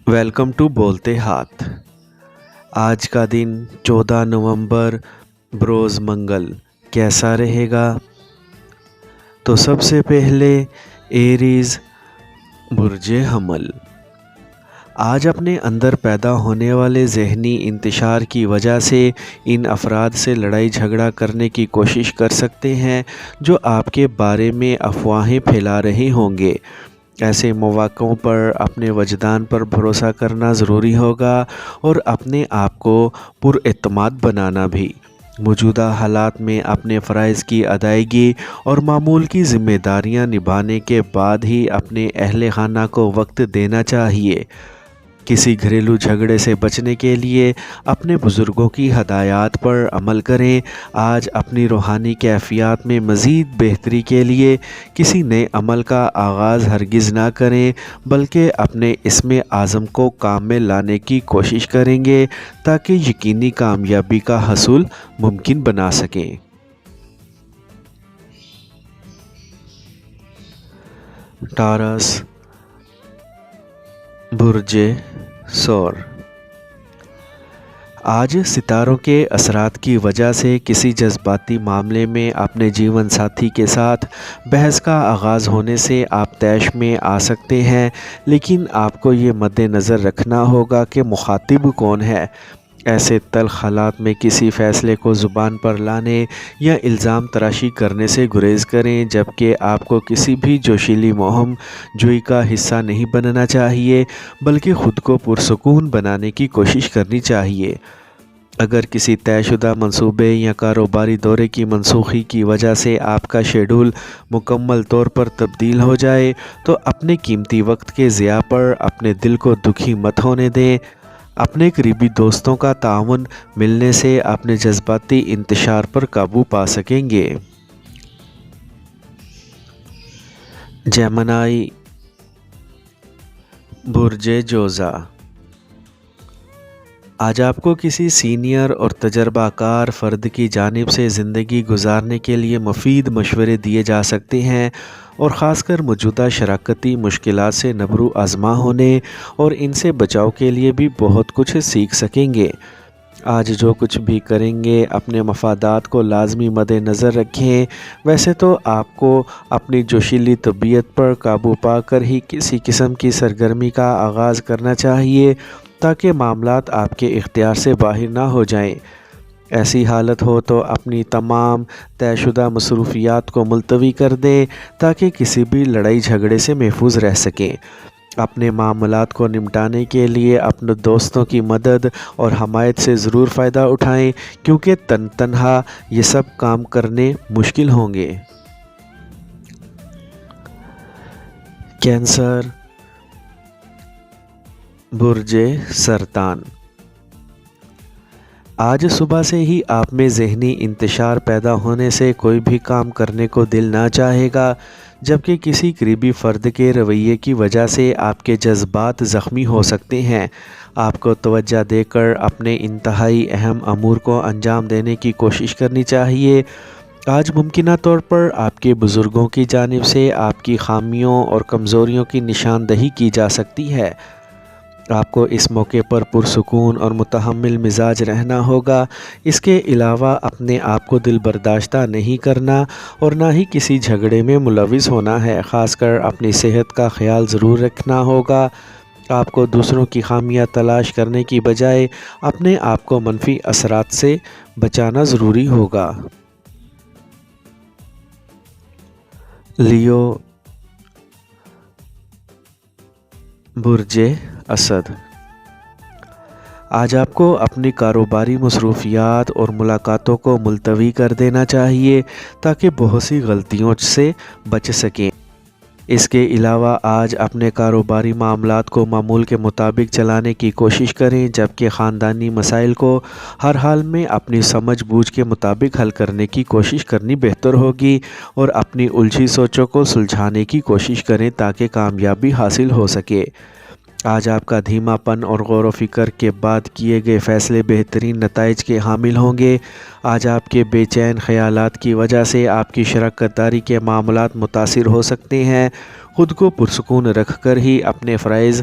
Welcome to بولتے ہاتھ۔ آج کا دن 14 نومبر بروز منگل کیسا رہے گا؟ تو سب سے پہلے ایریز برج حمل۔ آج اپنے اندر پیدا ہونے والے ذہنی انتشار کی وجہ سے ان افراد سے لڑائی جھگڑا کرنے کی کوشش کر سکتے ہیں جو آپ کے بارے میں افواہیں پھیلا رہے ہوں گے۔ ایسے مواقعوں پر اپنے وجدان پر بھروسہ کرنا ضروری ہوگا اور اپنے آپ کو پر اعتماد بنانا بھی۔ موجودہ حالات میں اپنے فرائض کی ادائیگی اور معمول کی ذمہ داریاں نبھانے کے بعد ہی اپنے اہل خانہ کو وقت دینا چاہیے۔ کسی گھریلو جھگڑے سے بچنے کے لیے اپنے بزرگوں کی ہدایات پر عمل کریں۔ آج اپنی روحانی کیفیات میں مزید بہتری کے لیے کسی نئے عمل کا آغاز ہرگز نہ کریں بلکہ اپنے عزم اعظم کو کام میں لانے کی کوشش کریں گے تاکہ یقینی کامیابی کا حصول ممکن بنا سکیں۔ ٹارس برج ثور۔ آج ستاروں کے اثرات کی وجہ سے کسی جذباتی معاملے میں اپنے جیون ساتھی کے ساتھ بحث کا آغاز ہونے سے آپ طیش میں آ سکتے ہیں، لیکن آپ کو یہ مد نظر رکھنا ہوگا کہ مخاطب کون ہے۔ ایسے تلخ حالات میں کسی فیصلے کو زبان پر لانے یا الزام تراشی کرنے سے گریز کریں، جبکہ آپ کو کسی بھی جوشیلی مہم جوئی کا حصہ نہیں بننا چاہیے بلکہ خود کو پرسکون بنانے کی کوشش کرنی چاہیے۔ اگر کسی طے شدہ منصوبے یا کاروباری دورے کی منسوخی کی وجہ سے آپ کا شیڈول مکمل طور پر تبدیل ہو جائے تو اپنے قیمتی وقت کے ضیاع پر اپنے دل کو دکھی مت ہونے دیں۔ اپنے قریبی دوستوں کا تعاون ملنے سے اپنے جذباتی انتشار پر قابو پا سکیں گے۔ جیمنائی برج جوزا۔ آج آپ کو کسی سینئر اور تجربہ کار فرد کی جانب سے زندگی گزارنے کے لیے مفید مشورے دیے جا سکتے ہیں اور خاص کر موجودہ شراکتی مشکلات سے نبرو آزما ہونے اور ان سے بچاؤ کے لیے بھی بہت کچھ سیکھ سکیں گے۔ آج جو کچھ بھی کریں گے اپنے مفادات کو لازمی مد نظر رکھیں۔ ویسے تو آپ کو اپنی جوشیلی طبیعت پر قابو پا کر ہی کسی قسم کی سرگرمی کا آغاز کرنا چاہیے تاکہ معاملات آپ کے اختیار سے باہر نہ ہو جائیں۔ ایسی حالت ہو تو اپنی تمام طے شدہ مصروفیات کو ملتوی کر دیں تاکہ کسی بھی لڑائی جھگڑے سے محفوظ رہ سکیں۔ اپنے معاملات کو نمٹانے کے لیے اپنے دوستوں کی مدد اور حمایت سے ضرور فائدہ اٹھائیں کیونکہ تنہا یہ سب کام کرنے مشکل ہوں گے۔ کینسر برج سرطان۔ آج صبح سے ہی آپ میں ذہنی انتشار پیدا ہونے سے کوئی بھی کام کرنے کو دل نہ چاہے گا، جبکہ کسی قریبی فرد کے رویے کی وجہ سے آپ کے جذبات زخمی ہو سکتے ہیں۔ آپ کو توجہ دے کر اپنے انتہائی اہم امور کو انجام دینے کی کوشش کرنی چاہیے۔ آج ممکنہ طور پر آپ کے بزرگوں کی جانب سے آپ کی خامیوں اور کمزوریوں کی نشاندہی کی جا سکتی ہے۔ آپ کو اس موقع پر پرسکون اور متحمل مزاج رہنا ہوگا۔ اس کے علاوہ اپنے آپ کو دل برداشتہ نہیں کرنا اور نہ ہی کسی جھگڑے میں ملوث ہونا ہے۔ خاص کر اپنی صحت کا خیال ضرور رکھنا ہوگا۔ آپ کو دوسروں کی خامیاں تلاش کرنے کی بجائے اپنے آپ کو منفی اثرات سے بچانا ضروری ہوگا۔ لیو برج اسد۔ آج آپ کو اپنی کاروباری مصروفیات اور ملاقاتوں کو ملتوی کر دینا چاہیے تاکہ بہت سی غلطیوں سے بچ سکیں۔ اس کے علاوہ آج اپنے کاروباری معاملات کو معمول کے مطابق چلانے کی کوشش کریں، جبکہ خاندانی مسائل کو ہر حال میں اپنی سمجھ بوجھ کے مطابق حل کرنے کی کوشش کرنی بہتر ہوگی اور اپنی الجھی سوچوں کو سلجھانے کی کوشش کریں تاکہ کامیابی حاصل ہو سکے۔ آج آپ کا دھیما پن اور غور و فکر کے بعد کیے گئے فیصلے بہترین نتائج کے حامل ہوں گے۔ آج آپ کے بے چین خیالات کی وجہ سے آپ کی شراکت داری کے معاملات متاثر ہو سکتے ہیں۔ خود کو پرسکون رکھ کر ہی اپنے فرائض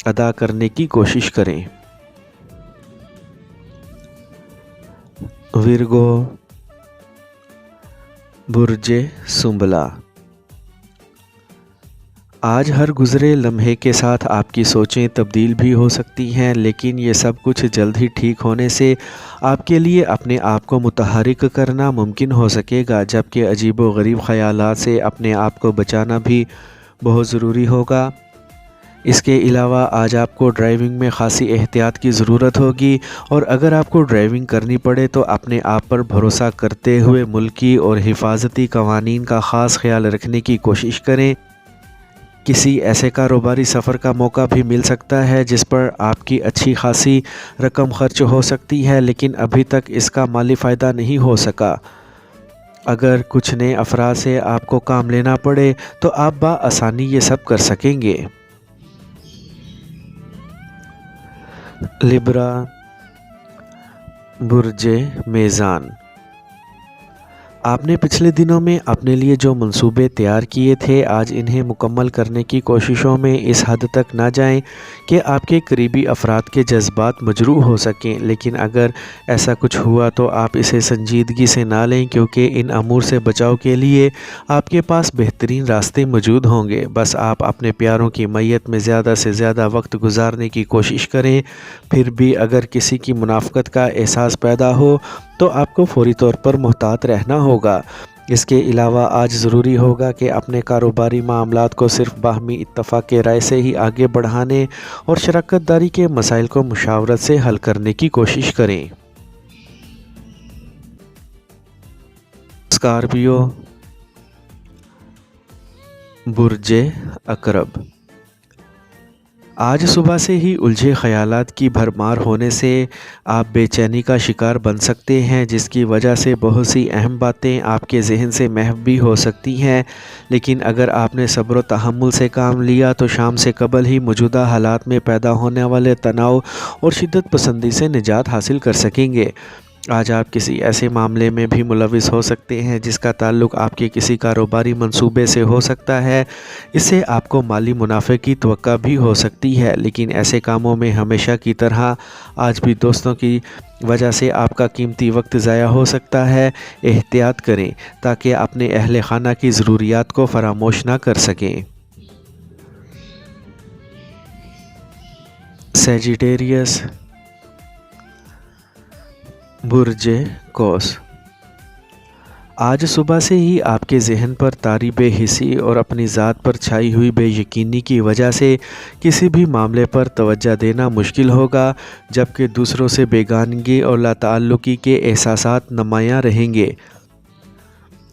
ادا کرنے کی کوشش کریں۔ ورگو، برج سنبلا، آج ہر گزرے لمحے کے ساتھ آپ کی سوچیں تبدیل بھی ہو سکتی ہیں، لیکن یہ سب کچھ جلد ہی ٹھیک ہونے سے آپ کے لیے اپنے آپ کو متحرک کرنا ممکن ہو سکے گا، جبکہ عجیب و غریب خیالات سے اپنے آپ کو بچانا بھی بہت ضروری ہوگا۔ اس کے علاوہ آج آپ کو ڈرائیونگ میں خاصی احتیاط کی ضرورت ہوگی، اور اگر آپ کو ڈرائیونگ کرنی پڑے تو اپنے آپ پر بھروسہ کرتے ہوئے ملکی اور حفاظتی قوانین کا خاص خیال رکھنے کی کوشش کریں۔ کسی ایسے کاروباری سفر کا موقع بھی مل سکتا ہے جس پر آپ کی اچھی خاصی رقم خرچ ہو سکتی ہے، لیکن ابھی تک اس کا مالی فائدہ نہیں ہو سکا۔ اگر کچھ نئے افراد سے آپ کو کام لینا پڑے تو آپ بآسانی یہ سب کر سکیں گے۔ لبرا، برج میزان، آپ نے پچھلے دنوں میں اپنے لیے جو منصوبے تیار کیے تھے، آج انہیں مکمل کرنے کی کوششوں میں اس حد تک نہ جائیں کہ آپ کے قریبی افراد کے جذبات مجروح ہو سکیں، لیکن اگر ایسا کچھ ہوا تو آپ اسے سنجیدگی سے نہ لیں، کیونکہ ان امور سے بچاؤ کے لیے آپ کے پاس بہترین راستے موجود ہوں گے۔ بس آپ اپنے پیاروں کی میت میں زیادہ سے زیادہ وقت گزارنے کی کوشش کریں، پھر بھی اگر کسی کی منافقت کا احساس پیدا ہو تو آپ کو فوری طور پر محتاط رہنا ہوگا۔ اس کے علاوہ آج ضروری ہوگا کہ اپنے کاروباری معاملات کو صرف باہمی اتفاق رائے سے ہی آگے بڑھانے اور شراکت داری کے مسائل کو مشاورت سے حل کرنے کی کوشش کریں۔ اسکارپیو، برج عقرب، آج صبح سے ہی الجھے خیالات کی بھرمار ہونے سے آپ بے چینی کا شکار بن سکتے ہیں، جس کی وجہ سے بہت سی اہم باتیں آپ کے ذہن سے محو بھی ہو سکتی ہیں، لیکن اگر آپ نے صبر و تحمل سے کام لیا تو شام سے قبل ہی موجودہ حالات میں پیدا ہونے والے تناؤ اور شدت پسندی سے نجات حاصل کر سکیں گے۔ آج آپ کسی ایسے معاملے میں بھی ملوث ہو سکتے ہیں جس کا تعلق آپ کے کسی کاروباری منصوبے سے ہو سکتا ہے۔ اس سے آپ کو مالی منافع کی توقع بھی ہو سکتی ہے، لیکن ایسے کاموں میں ہمیشہ کی طرح آج بھی دوستوں کی وجہ سے آپ کا قیمتی وقت ضائع ہو سکتا ہے۔ احتیاط کریں تاکہ اپنے اہل خانہ کی ضروریات کو فراموش نہ کر سکیں۔ سیجیٹیریس، برج قوس، آج صبح سے ہی آپ کے ذہن پر طاری بے حسی اور اپنی ذات پر چھائی ہوئی بے یقینی کی وجہ سے کسی بھی معاملے پر توجہ دینا مشکل ہوگا، جبکہ دوسروں سے بیگانگی اور لا تعلقی کے احساسات نمایاں رہیں گے۔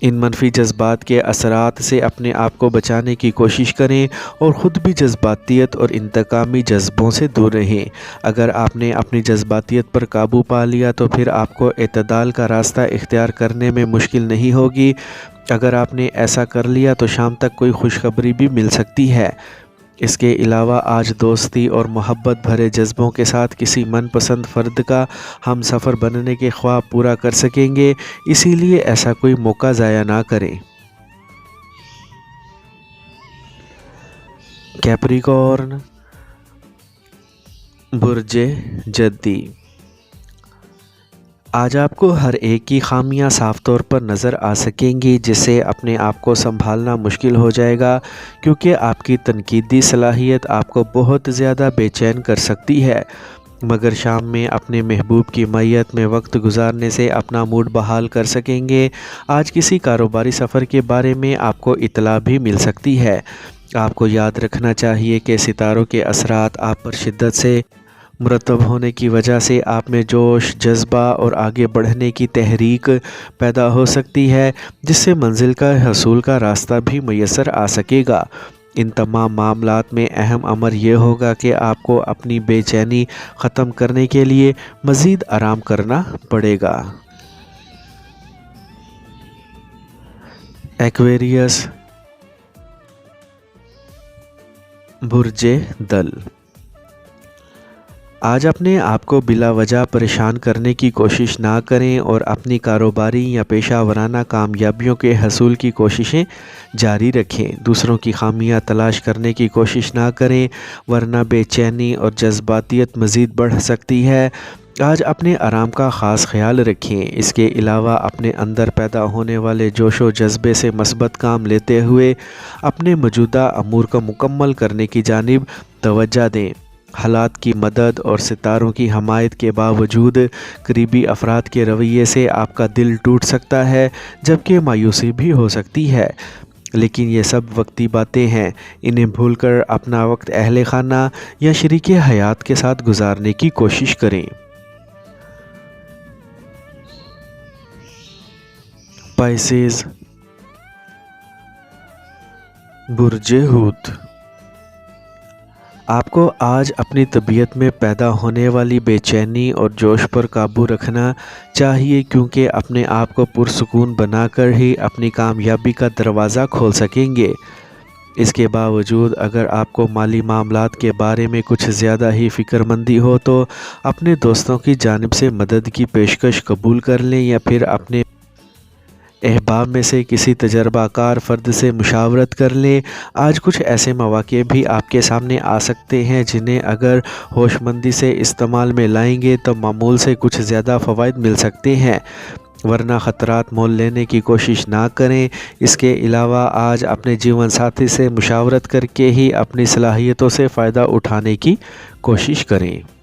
ان منفی جذبات کے اثرات سے اپنے آپ کو بچانے کی کوشش کریں اور خود بھی جذباتیت اور انتقامی جذبوں سے دور رہیں۔ اگر آپ نے اپنی جذباتیت پر قابو پا لیا تو پھر آپ کو اعتدال کا راستہ اختیار کرنے میں مشکل نہیں ہوگی۔ اگر آپ نے ایسا کر لیا تو شام تک کوئی خوشخبری بھی مل سکتی ہے۔ اس کے علاوہ آج دوستی اور محبت بھرے جذبوں کے ساتھ کسی من پسند فرد کا ہم سفر بننے کے خواب پورا کر سکیں گے، اسی لیے ایسا کوئی موقع ضائع نہ کریں۔ کیپریکارن، برج جدی، آج آپ کو ہر ایک کی خامیاں صاف طور پر نظر آ سکیں گی، جس سے اپنے آپ کو سنبھالنا مشکل ہو جائے گا، کیونکہ آپ کی تنقیدی صلاحیت آپ کو بہت زیادہ بے چین کر سکتی ہے۔ مگر شام میں اپنے محبوب کی میت میں وقت گزارنے سے اپنا موڈ بحال کر سکیں گے۔ آج کسی کاروباری سفر کے بارے میں آپ کو اطلاع بھی مل سکتی ہے۔ آپ کو یاد رکھنا چاہیے کہ ستاروں کے اثرات آپ پر شدت سے مرتب ہونے کی وجہ سے آپ میں جوش، جذبہ اور آگے بڑھنے کی تحریک پیدا ہو سکتی ہے، جس سے منزل کا حصول کا راستہ بھی میسر آ سکے گا۔ ان تمام معاملات میں اہم امر یہ ہوگا کہ آپ کو اپنی بے چینی ختم کرنے کے لیے مزید آرام کرنا پڑے گا۔ ایکویریس، برج دل، آج اپنے آپ کو بلا وجہ پریشان کرنے کی کوشش نہ کریں اور اپنی کاروباری یا پیشہ ورانہ کامیابیوں کے حصول کی کوششیں جاری رکھیں۔ دوسروں کی خامیاں تلاش کرنے کی کوشش نہ کریں، ورنہ بے چینی اور جذباتیت مزید بڑھ سکتی ہے۔ آج اپنے آرام کا خاص خیال رکھیں۔ اس کے علاوہ اپنے اندر پیدا ہونے والے جوش و جذبے سے مثبت کام لیتے ہوئے اپنے موجودہ امور کو مکمل کرنے کی جانب توجہ دیں۔ حالات کی مدد اور ستاروں کی حمایت کے باوجود قریبی افراد کے رویے سے آپ کا دل ٹوٹ سکتا ہے، جبکہ مایوسی بھی ہو سکتی ہے، لیکن یہ سب وقتی باتیں ہیں۔ انہیں بھول کر اپنا وقت اہل خانہ یا شریک حیات کے ساتھ گزارنے کی کوشش کریں۔ پائسیز، برج حوت۔ آپ کو آج اپنی طبیعت میں پیدا ہونے والی بے چینی اور جوش پر قابو رکھنا چاہیے، کیونکہ اپنے آپ کو پرسکون بنا کر ہی اپنی کامیابی کا دروازہ کھول سکیں گے۔ اس کے باوجود اگر آپ کو مالی معاملات کے بارے میں کچھ زیادہ ہی فکر مندی ہو تو اپنے دوستوں کی جانب سے مدد کی پیشکش قبول کر لیں یا پھر اپنے احباب میں سے کسی تجربہ کار فرد سے مشاورت کر لیں۔ آج کچھ ایسے مواقع بھی آپ کے سامنے آ سکتے ہیں جنہیں اگر ہوش مندی سے استعمال میں لائیں گے تو معمول سے کچھ زیادہ فوائد مل سکتے ہیں، ورنہ خطرات مول لینے کی کوشش نہ کریں۔ اس کے علاوہ آج اپنے جیون ساتھی سے مشاورت کر کے ہی اپنی صلاحیتوں سے فائدہ اٹھانے کی کوشش کریں۔